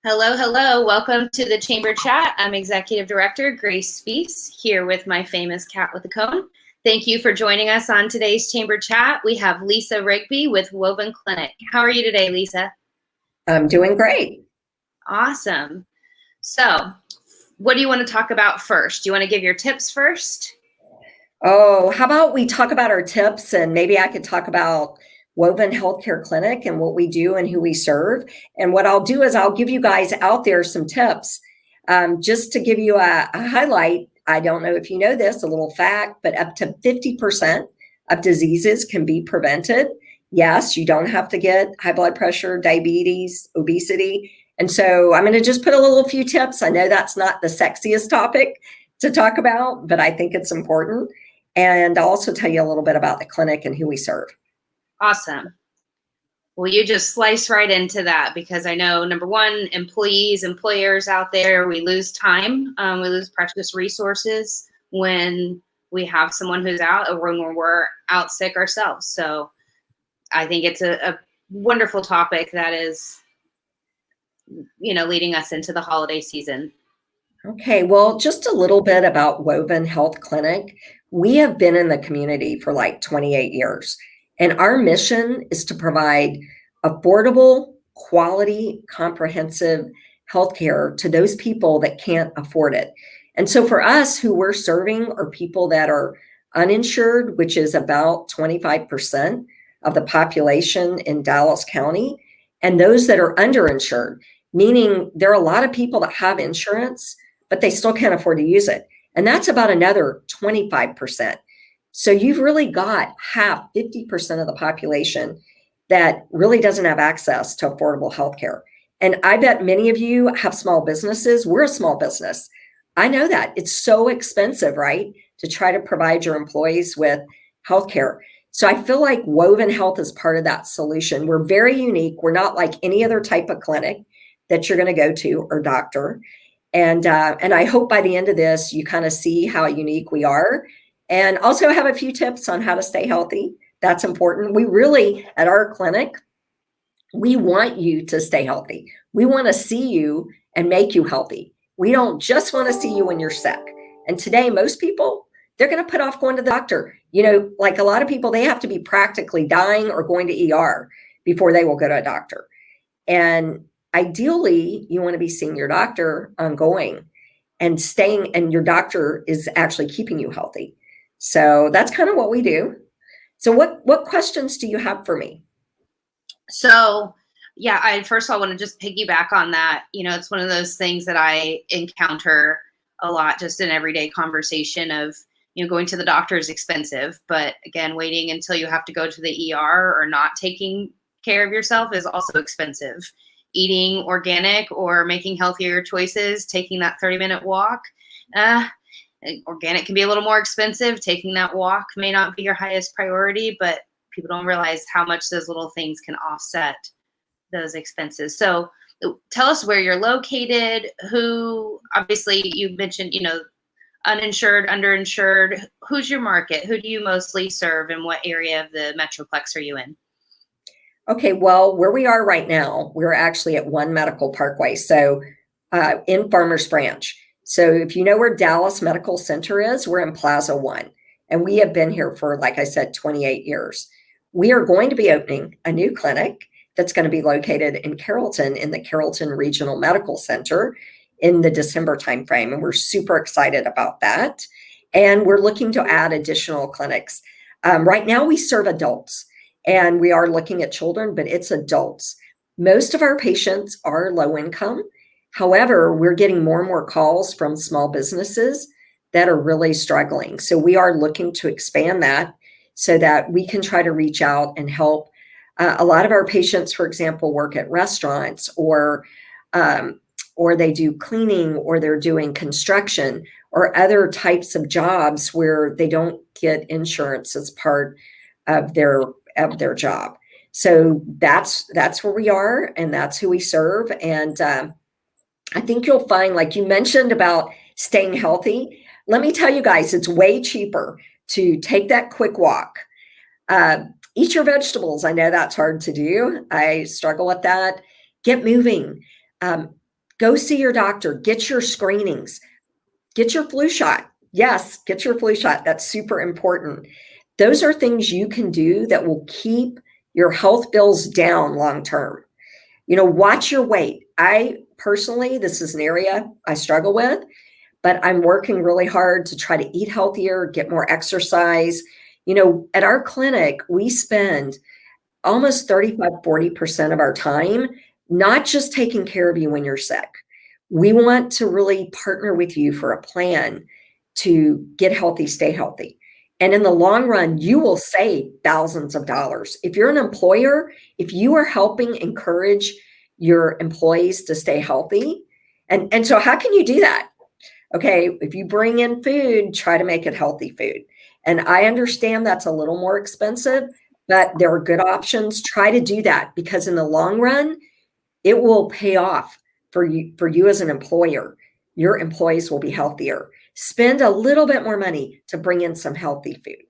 Hello, hello. Welcome to the Chamber Chat. I'm Executive Director Grace Spees here with my famous cat with a cone. Thank you for joining us on today's Chamber Chat. We have Lisa Rigby with Woven Clinic. How are you today, Lisa? I'm doing great. Awesome. So, what do you want to talk about first? Do you want to give your tips first? Oh, how about we talk about our tips, and maybe I could talk about Woven Healthcare Clinic and what we do and who we serve. And what I'll do is I'll give you guys out there some tips. Just to give you a highlight, I don't know if you know this, a little fact, but up to 50% of diseases can be prevented. Yes, you don't have to get high blood pressure, diabetes, obesity. And so I'm going to just put a little few tips. I know that's not the sexiest topic to talk about, but I think it's important. And I'll also tell you a little bit about the clinic and who we serve. Awesome. Well, you just slice right into that because I know, number one, employees, employers out there, we lose time. We lose precious resources when we have someone who's out or when we're out sick ourselves. So I think it's a wonderful topic that is, leading us into the holiday season. Okay, well, just a little bit about Woven Health Clinic. We have been in the community for like 28 years, and our mission is to provide affordable, quality, comprehensive healthcare to those people that can't afford it. And so for us, who we're serving are people that are uninsured, which is about 25% of the population in Dallas County, and those that are underinsured, meaning there are a lot of people that have insurance but they still can't afford to use it. And that's about another 25%. So you've really got half, 50% of the population that really doesn't have access to affordable healthcare. And I bet many of you have small businesses. We're a small business. I know that. It's so expensive, right, to try to provide your employees with healthcare. So I feel like Woven Health is part of that solution. We're very unique. We're not like any other type of clinic that you're going to go to or doctor. And I hope by the end of this, you kind of see how unique we are, and also have a few tips on how to stay healthy. That's important. We really, at our clinic, we want you to stay healthy. We want to see you and make you healthy. We don't just want to see you when you're sick. And today, most people, they're going to put off going to the doctor. Like a lot of people, they have to be practically dying or going to ER before they will go to a doctor. And ideally, you want to be seeing your doctor ongoing and staying, and your doctor is actually keeping you healthy. So that's kind of what we do. So what questions do you have for me? So, yeah, I first of all want to just piggyback on that. It's one of those things that I encounter a lot just in everyday conversation of, going to the doctor is expensive, but again, waiting until you have to go to the ER or not taking care of yourself is also expensive. Eating organic or making healthier choices, taking that 30-minute walk. Organic can be a little more expensive. Taking that walk may not be your highest priority, but people don't realize how much those little things can offset those expenses. So tell us where you're located, who, obviously you mentioned, uninsured, underinsured. Who's your market? Who do you mostly serve, and what area of the Metroplex are you in? Okay, well, where we are right now, we're actually at One Medical Parkway, so in Farmers Branch. So if you know where Dallas Medical Center is, we're in Plaza One, and we have been here for, like I said, 28 years. We are going to be opening a new clinic that's going to be located in Carrollton, in the Carrollton Regional Medical Center, in the December timeframe, and we're super excited about that. And we're looking to add additional clinics. Right now, we serve adults. And we are looking at children, but it's adults. Most of our patients are low income. However, we're getting more and more calls from small businesses that are really struggling. So we are looking to expand that so that we can try to reach out and help. A lot of our patients, for example, work at restaurants, or they do cleaning, or they're doing construction, or other types of jobs where they don't get insurance as part of their job. So that's where we are, and that's who we serve. And I think you'll find, like you mentioned about staying healthy, let me tell you guys, it's way cheaper to take that quick walk. Eat your vegetables. I know that's hard to do. I struggle with that. Get moving. Go see your doctor, get your screenings, get your flu shot. Yes, get your flu shot. That's super important. Those are things you can do that will keep your health bills down long term. Watch your weight. I personally, this is an area I struggle with, but I'm working really hard to try to eat healthier, get more exercise. At our clinic, we spend almost 35-40% of our time not just taking care of you when you're sick. We want to really partner with you for a plan to get healthy, stay healthy. And in the long run, you will save thousands of dollars. If you're an employer, if you are helping encourage your employees to stay healthy, and so how can you do that? Okay, if you bring in food, try to make it healthy food. And I understand that's a little more expensive, but there are good options. Try to do that, because in the long run, it will pay off for you as an employer. Your employees will be healthier. Spend a little bit more money to bring in some healthy food.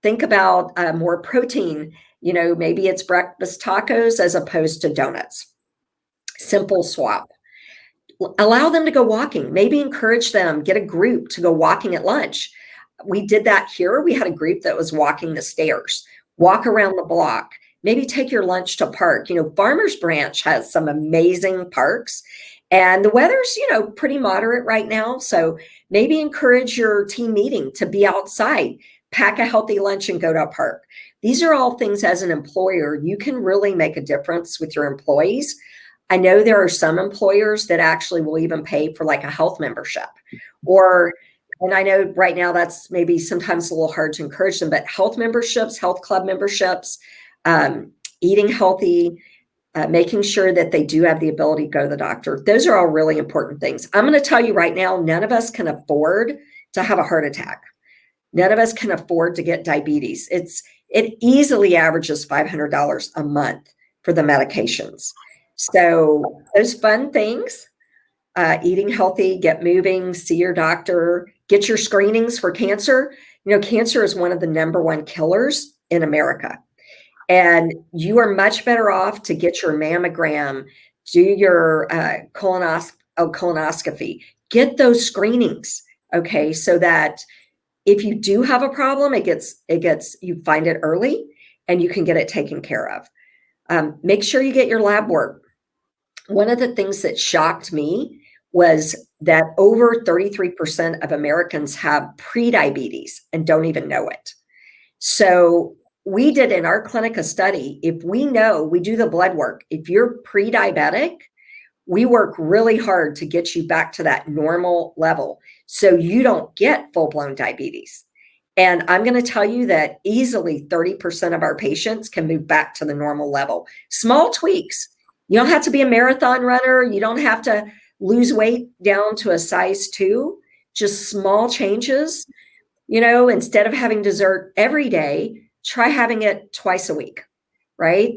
Think about more protein. Maybe it's breakfast tacos as opposed to donuts. Simple swap. Allow them to go walking. Maybe encourage them, get a group to go walking at lunch. We did that here. We had a group that was walking the stairs, walk around the block, maybe take your lunch to park. Farmers Branch has some amazing parks, and the weather's, pretty moderate right now. So maybe encourage your team meeting to be outside, pack a healthy lunch and go to a park. These are all things as an employer, you can really make a difference with your employees. I know there are some employers that actually will even pay for like a health membership, and I know right now that's maybe sometimes a little hard to encourage them, but health memberships, health club memberships, eating healthy, making sure that they do have the ability to go to the doctor. Those are all really important things. I'm going to tell you right now, none of us can afford to have a heart attack. None of us can afford to get diabetes. It easily averages $500 a month for the medications. So those fun things, eating healthy, get moving, see your doctor, get your screenings for cancer. Cancer is one of the #1 killers in America. And you are much better off to get your mammogram, do your colonoscopy, get those screenings, okay, so that if you do have a problem, you find it early and you can get it taken care of. Make sure you get your lab work. One of the things that shocked me was that over 33% of Americans have prediabetes and don't even know it. So we did in our clinic a study. If we know, we do the blood work. If you're pre-diabetic, we work really hard to get you back to that normal level so you don't get full-blown diabetes. And I'm going to tell you that easily 30% of our patients can move back to the normal level. Small tweaks. You don't have to be a marathon runner. You don't have to lose weight down to a size 2. Just small changes. Instead of having dessert every day, try having it twice a week, right?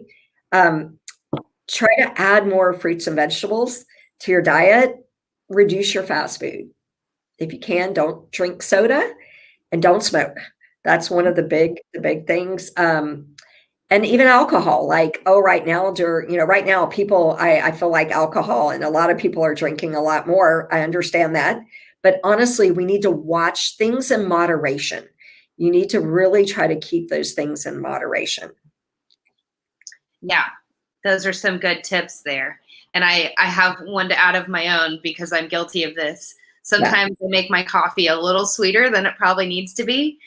Try to add more fruits and vegetables to your diet. Reduce your fast food. If you can, don't drink soda and don't smoke. That's one of the big things. And even alcohol, right now people, I feel like alcohol, and a lot of people are drinking a lot more. I understand that. But honestly, we need to watch things in moderation. You need to really try to keep those things in moderation. Yeah, those are some good tips there. And I have one to add of my own because I'm guilty of this. Sometimes I make my coffee a little sweeter than it probably needs to be.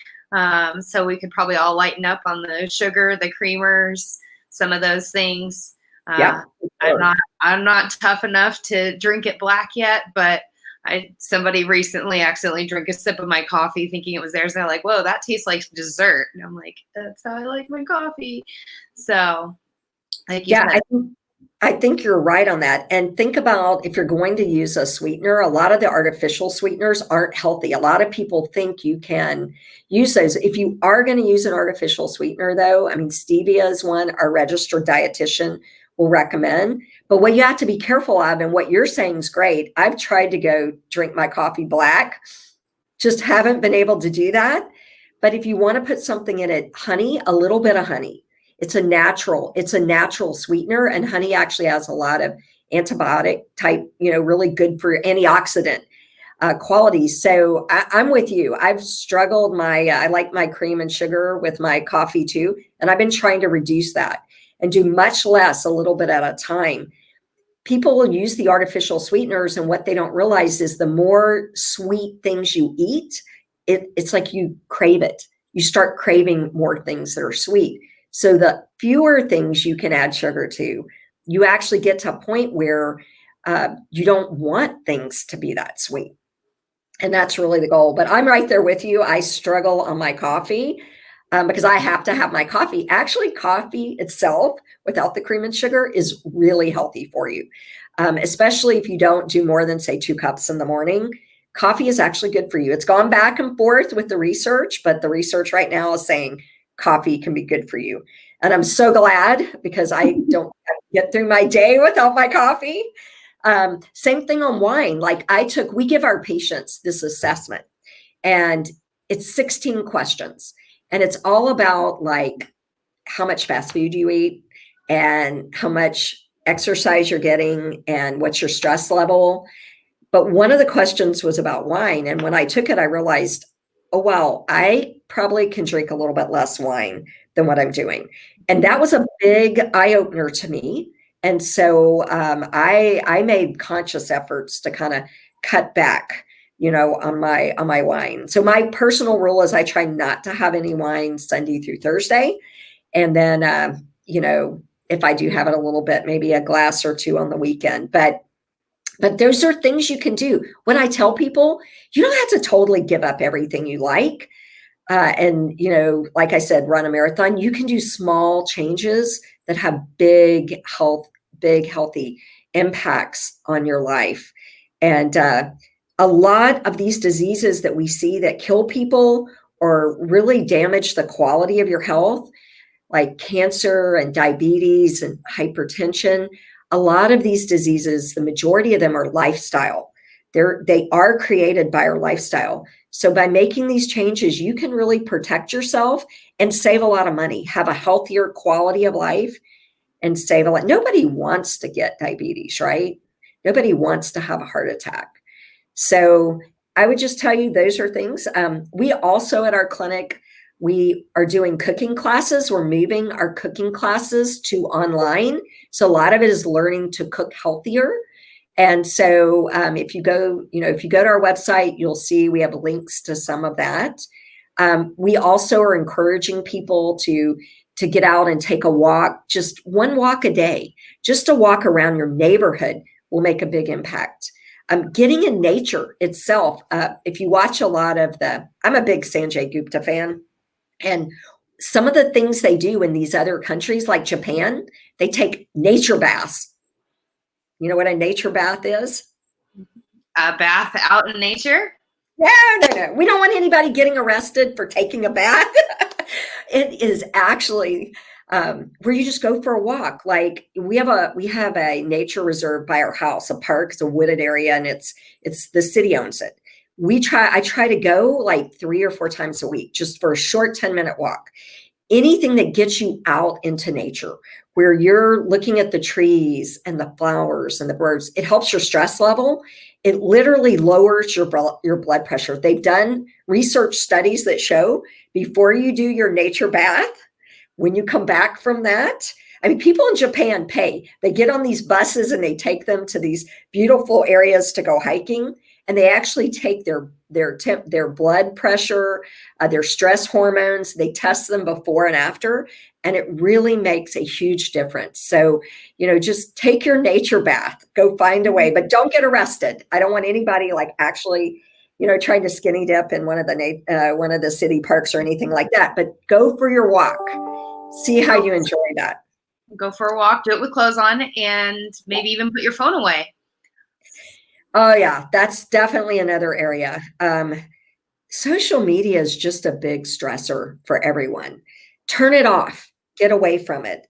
So we could probably all lighten up on the sugar, the creamers, some of those things. I'm not tough enough to drink it black yet, but somebody recently accidentally drank a sip of my coffee thinking it was theirs. And they're like, whoa, that tastes like dessert. And I'm like, that's how I like my coffee. So like you said. I think you're right on that. And think about if you're going to use a sweetener, a lot of the artificial sweeteners aren't healthy. A lot of people think you can use those. If you are going to use an artificial sweetener, though, stevia is one our registered dietitian will recommend. But what you have to be careful of, and what you're saying is great. I've tried to go drink my coffee black, just haven't been able to do that. But if you want to put something in it, honey, a little bit of honey. It's a natural sweetener, and honey actually has a lot of antibiotic type, really good for antioxidant qualities. So I'm with you. I've struggled I like my cream and sugar with my coffee too. And I've been trying to reduce that and do much less, a little bit at a time. People will use the artificial sweeteners, and what they don't realize is the more sweet things you eat, it's like you crave it. You start craving more things that are sweet. So the fewer things you can add sugar to, you actually get to a point where you don't want things to be that sweet. And that's really the goal. But I'm right there with you. I struggle on my coffee because I have to have my coffee. Actually, coffee itself without the cream and sugar is really healthy for you, especially if you don't do more than, say, 2 cups in the morning. Coffee is actually good for you. It's gone back and forth with the research, but the research right now is saying coffee can be good for you. And I'm so glad, because I don't get through my day without my coffee. Same thing on wine. Like we give our patients this assessment, and it's 16 questions, and it's all about like how much fast food you eat and how much exercise you're getting and what's your stress level. But one of the questions was about wine. And when I took it, I realized, oh, wow, I probably can drink a little bit less wine than what I'm doing. And that was a big eye opener to me. And so I made conscious efforts to kind of cut back, on my wine. So my personal rule is I try not to have any wine Sunday through Thursday. And then, if I do have it a little bit, maybe a glass or two on the weekend. But those are things you can do. When I tell people, you don't have to totally give up everything you like. And, like I said, run a marathon. You can do small changes that have big healthy impacts on your life. And a lot of these diseases that we see that kill people or really damage the quality of your health, like cancer and diabetes and hypertension, a lot of these diseases, the majority of them are lifestyle. They are created by our lifestyle. So by making these changes, you can really protect yourself and save a lot of money, have a healthier quality of life, and save a lot. Nobody wants to get diabetes, right? Nobody wants to have a heart attack. So I would just tell you those are things. We also at our clinic, we are doing cooking classes. We're moving our cooking classes to online. So a lot of it is learning to cook healthier. And so if you go to our website, you'll see we have links to some of that. We also are encouraging people to get out and take a walk, just one walk a day. Just a walk around your neighborhood will make a big impact. Getting in nature itself. If you watch a lot of I'm a big Sanjay Gupta fan. And some of the things they do in these other countries, like Japan, they take nature baths. You know what a nature bath is? A bath out in nature? No. We don't want anybody getting arrested for taking a bath. It is actually where you just go for a walk. Like we have a nature reserve by our house, a park. It's a wooded area, and it's the city owns it. I try to go like 3 or 4 times a week, just for a short 10-minute walk. Anything that gets you out into nature, where you're looking at the trees and the flowers and the birds, it helps your stress level. It literally lowers your blood pressure. They've done research studies that show before you do your nature bath, when you come back from that, I mean, people in Japan pay. They get on these buses and they take them to these beautiful areas to go hiking. And they actually take their blood pressure, their stress hormones. They test them before and after, and it really makes a huge difference. So, just take your nature bath, go find a way, but don't get arrested. I don't want anybody like actually, trying to skinny dip in one of the city parks or anything like that. But go for your walk. See how you enjoy that. Go for a walk, do it with clothes on, and maybe even put your phone away. Oh, yeah, that's definitely another area. Social media is just a big stressor for everyone. Turn it off. Get away from it.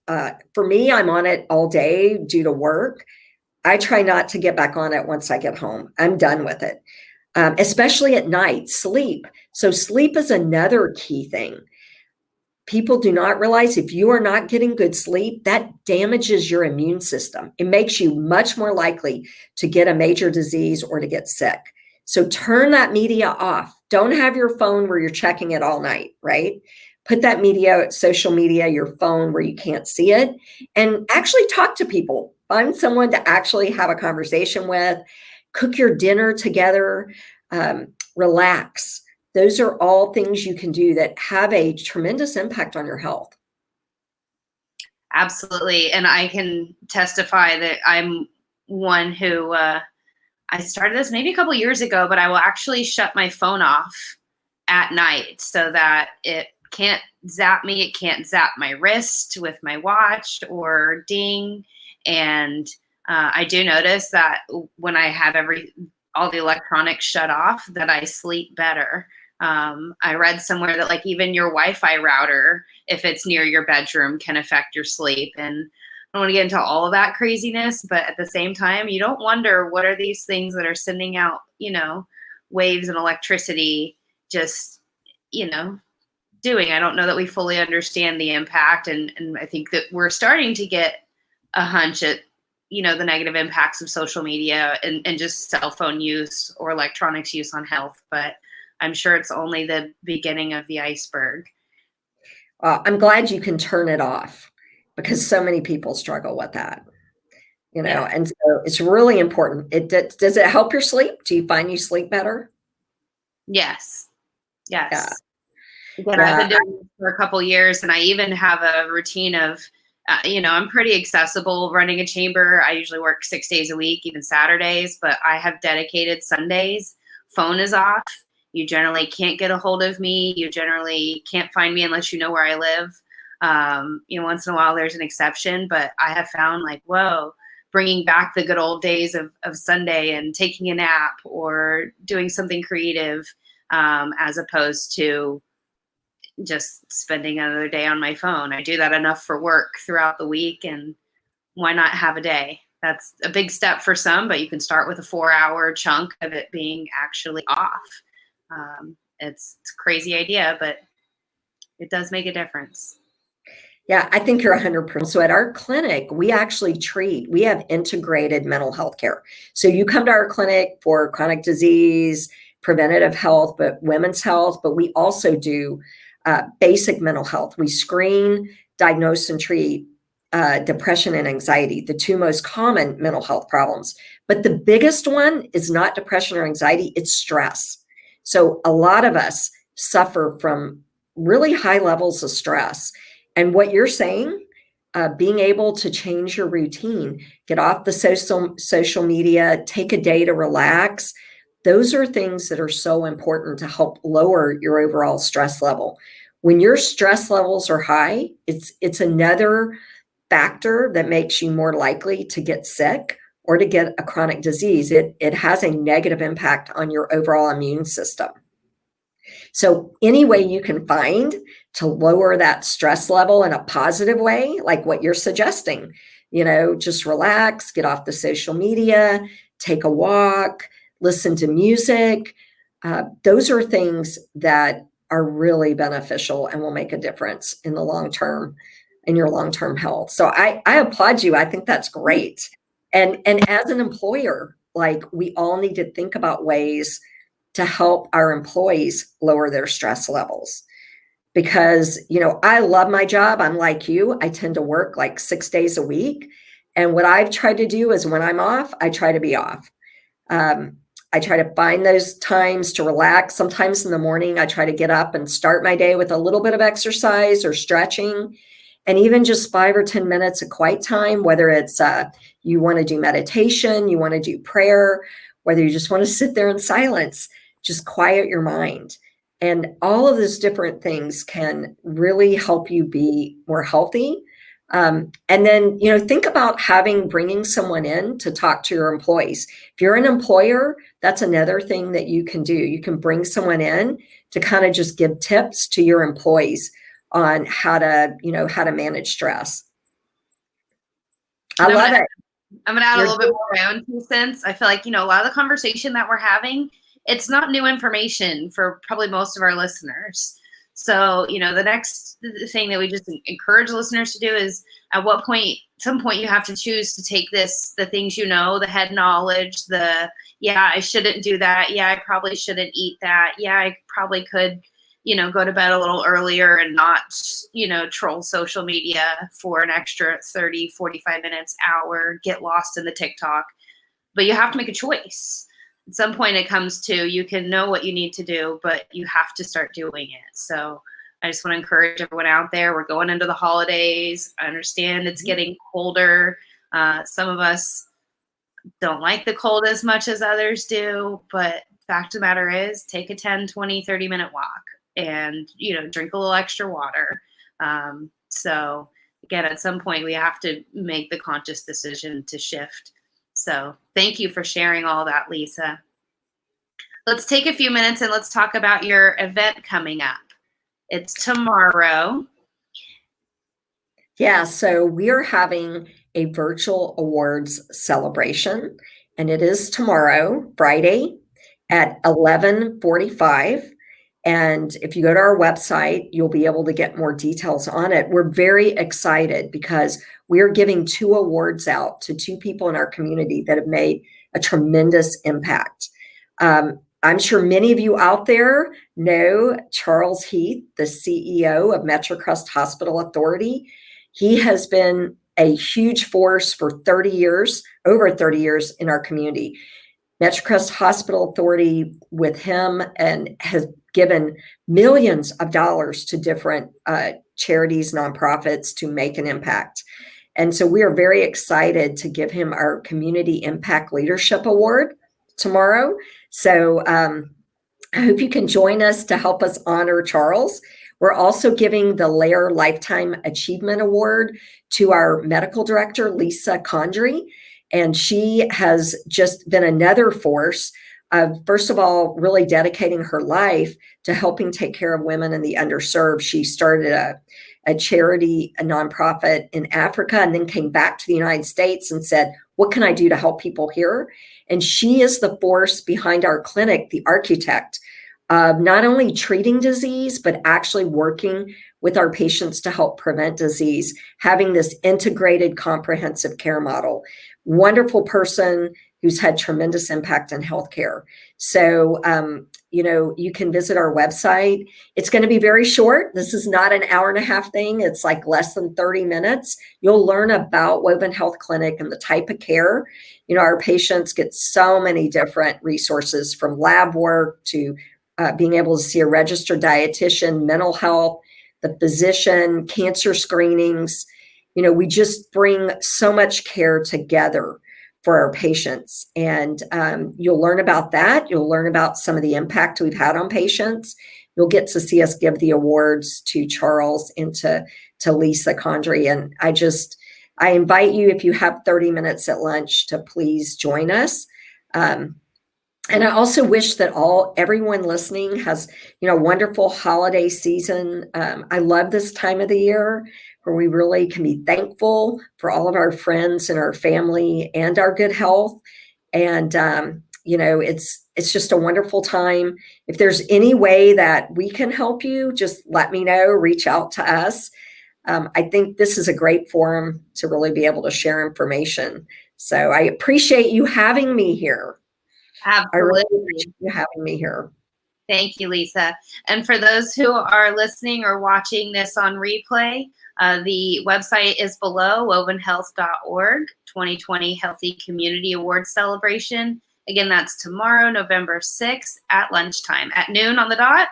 For me, I'm on it all day due to work. I try not to get back on it once I get home. I'm done with it, especially at night. Sleep. So sleep is another key thing. people do not realize if you are not getting good sleep, that damages your immune system. It makes you much more likely to get a major disease or to get sick. So turn that media off. Don't have your phone where you're checking it all night, right? Put that media, social media, your phone where you can't see it, and actually talk to people. Find someone to actually have a conversation with, cook your dinner together, relax. Those are all things you can do that have a tremendous impact on your health. Absolutely. And I can testify that I'm one who, I started this maybe a couple years ago, but I will actually shut my phone off at night so that it can't zap me. It can't zap my wrist with my watch or ding. And I do notice that when I have all the electronics shut off, that I sleep better. I read somewhere that like even your Wi-Fi router, if it's near your bedroom, can affect your sleep. And I don't want to get into all of that craziness, but at the same time, you don't wonder what are these things that are sending out, waves and electricity just, doing. I don't know that we fully understand the impact. And I think that we're starting to get a hunch at, the negative impacts of social media and just cell phone use or electronics use on health. But I'm sure it's only the beginning of the iceberg. I'm glad you can turn it off because so many people struggle with that, Yeah. and so it's really important. Does it help your sleep? Do you find you sleep better? Yes. Yeah. Yes. Again, I've Yeah. been doing this for a couple years, and I even have a routine of, I'm pretty accessible running a chamber. I usually work 6 days a week, even Saturdays, but I have dedicated Sundays. Phone is off. You generally can't get a hold of me. You generally can't find me unless you know where I live. Once in a while there's an exception, but I have found like, whoa, bringing back the good old days of Sunday and taking a nap or doing something creative, as opposed to just spending another day on my phone. I do that enough for work throughout the week, and why not have a day? That's a big step for some, but you can start with a 4-hour chunk of it being actually off. It's a crazy idea, but it does make a difference. Yeah, I think you're 100%. So at our clinic, we have integrated mental health care. So you come to our clinic for chronic disease, preventative health, but women's health, but we also do basic mental health. We screen, diagnose, and treat depression and anxiety, the two most common mental health problems. But the biggest one is not depression or anxiety, it's stress. So a lot of us suffer from really high levels of stress. And what you're saying, being able to change your routine, get off the social media, take a day to relax, those are things that are so important to help lower your overall stress level. When your stress levels are high, it's another factor that makes you more likely to get sick or to get a chronic disease. It has a negative impact on your overall immune system. So any way you can find to lower that stress level in a positive way, like what you're suggesting, just relax, get off the social media, take a walk, listen to music. Those are things that are really beneficial and will make a difference in the long term, in your long-term health. So I applaud you. I think that's great. And as an employer, like we all need to think about ways to help our employees lower their stress levels. Because, I love my job. I'm like you. I tend to work like 6 days a week. And what I've tried to do is when I'm off, I try to be off. I try to find those times to relax. Sometimes in the morning, I try to get up and start my day with a little bit of exercise or stretching. And even just 5 or 10 minutes of quiet time, whether it's you want to do meditation, you want to do prayer, whether you just want to sit there in silence, just quiet your mind. And all of those different things can really help you be more healthy. And then, think about bringing someone in to talk to your employees. If you're an employer, that's another thing that you can do. You can bring someone in to kind of just give tips to your employees on how to manage stress. I love it. I'm going to add a little bit more of my own 2 cents. I feel like, a lot of the conversation that we're having, it's not new information for probably most of our listeners. So, the next thing that we just encourage listeners to do is, at some point you have to choose to take the things, the head knowledge, yeah, I shouldn't do that. Yeah, I probably shouldn't eat that. Yeah, I probably could, go to bed a little earlier and not, troll social media for an extra 30, 45 minutes, hour, get lost in the TikTok. But you have to make a choice. At some point it comes to, you can know what you need to do, but you have to start doing it. So I just want to encourage everyone out there. We're going into the holidays. I understand it's getting colder. Some of us don't like the cold as much as others do, but fact of the matter is, take a 10, 20, 30-minute walk and, drink a little extra water. So again, at some point we have to make the conscious decision to shift. So thank you for sharing all that, Lisa. Let's take a few minutes and let's talk about your event coming up. It's tomorrow. Yeah, so we are having a virtual awards celebration, and it is tomorrow, Friday, at 11:45. And if you go to our website, you'll be able to get more details on it. We're very excited because we're giving 2 awards out to 2 people in our community that have made a tremendous impact. I'm sure many of you out there know Charles Heath, the CEO of MetroCrest Hospital Authority. He has been a huge force for 30 years, over 30 years in our community. MetroCrest Hospital Authority with him and has given millions of dollars to different charities, nonprofits to make an impact. And so we are very excited to give him our Community Impact Leadership Award tomorrow. So I hope you can join us to help us honor Charles. We're also giving the Lair Lifetime Achievement Award to our medical director, Lisa Rigby. And she has just been another force of, first of all, really dedicating her life to helping take care of women in the underserved. She started a charity, a nonprofit in Africa, and then came back to the United States and said, what can I do to help people here? And she is the force behind our clinic, the architect of not only treating disease, but actually working with our patients to help prevent disease, having this integrated, comprehensive care model. Wonderful person who's had tremendous impact in healthcare. So, you can visit our website. It's going to be very short. This is not an hour-and-a-half thing. It's like less than 30 minutes. You'll learn about Woven Health Clinic and the type of care. Our patients get so many different resources, from lab work to being able to see a registered dietitian, mental health, the physician, cancer screenings. We just bring so much care together for our patients. And you'll learn about that. You'll learn about some of the impact we've had on patients. You'll get to see us give the awards to Charles and to Lisa Rigby. And I invite you, if you have 30 minutes at lunch, to please join us. And I also wish that everyone listening has, a wonderful holiday season. I love this time of the year where we really can be thankful for all of our friends and our family and our good health. And, it's just a wonderful time. If there's any way that we can help you, just let me know, reach out to us. I think this is a great forum to really be able to share information. So I appreciate you having me here. Absolutely. I really appreciate you having me here. Thank you, Lisa. And for those who are listening or watching this on replay, the website is below, wovenhealth.org, 2020 Healthy Community Awards Celebration. Again, that's tomorrow, November 6th at lunchtime. At noon on the dot?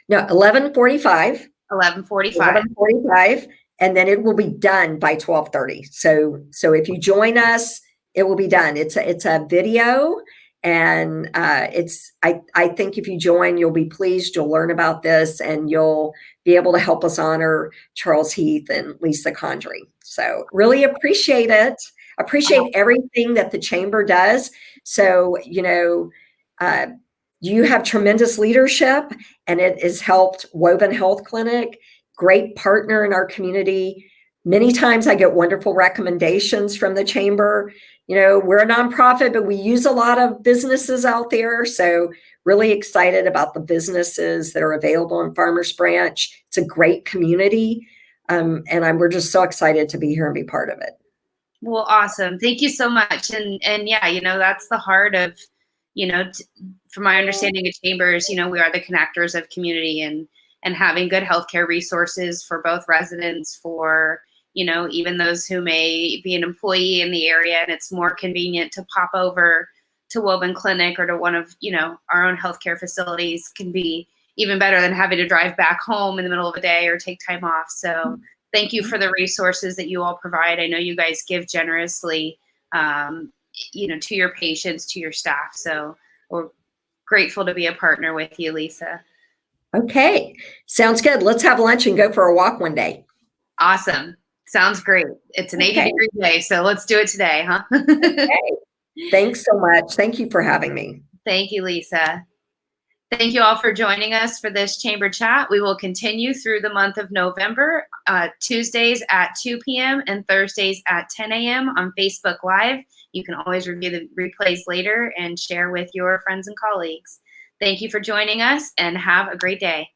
No, 11:45. 11:45. 11:45, and then it will be done by 12:30. So if you join us, it will be done. It's a video. And I think if you join, you'll be pleased. You'll learn about this, and you'll be able to help us honor Charles Heath and Lisa Rigby. So really appreciate it. Appreciate everything that the chamber does. So, you have tremendous leadership, and it has helped Woven Health Clinic, great partner in our community, Many times I get wonderful recommendations from the chamber. We're a nonprofit, but we use a lot of businesses out there. So really excited about the businesses that are available in Farmers Branch. It's a great community. We're just so excited to be here and be part of it. Well, awesome. Thank you so much. And yeah, that's the heart of, from my understanding of chambers, we are the connectors of community, and having good healthcare resources for both residents, for, even those who may be an employee in the area, and it's more convenient to pop over to Woburn Clinic or to one of, our own healthcare facilities, can be even better than having to drive back home in the middle of a day or take time off. So thank you for the resources that you all provide. I know you guys give generously, to your patients, to your staff. So we're grateful to be a partner with you, Lisa. Okay, sounds good. Let's have lunch and go for a walk one day. Awesome. Sounds great. It's an 80-degree day, so let's do it today, huh? Okay. Thanks so much. Thank you for having me. Thank you, Lisa. Thank you all for joining us for this chamber chat. We will continue through the month of November, Tuesdays at 2 p.m. and Thursdays at 10 a.m. on Facebook Live. You can always review the replays later and share with your friends and colleagues. Thank you for joining us, and have a great day.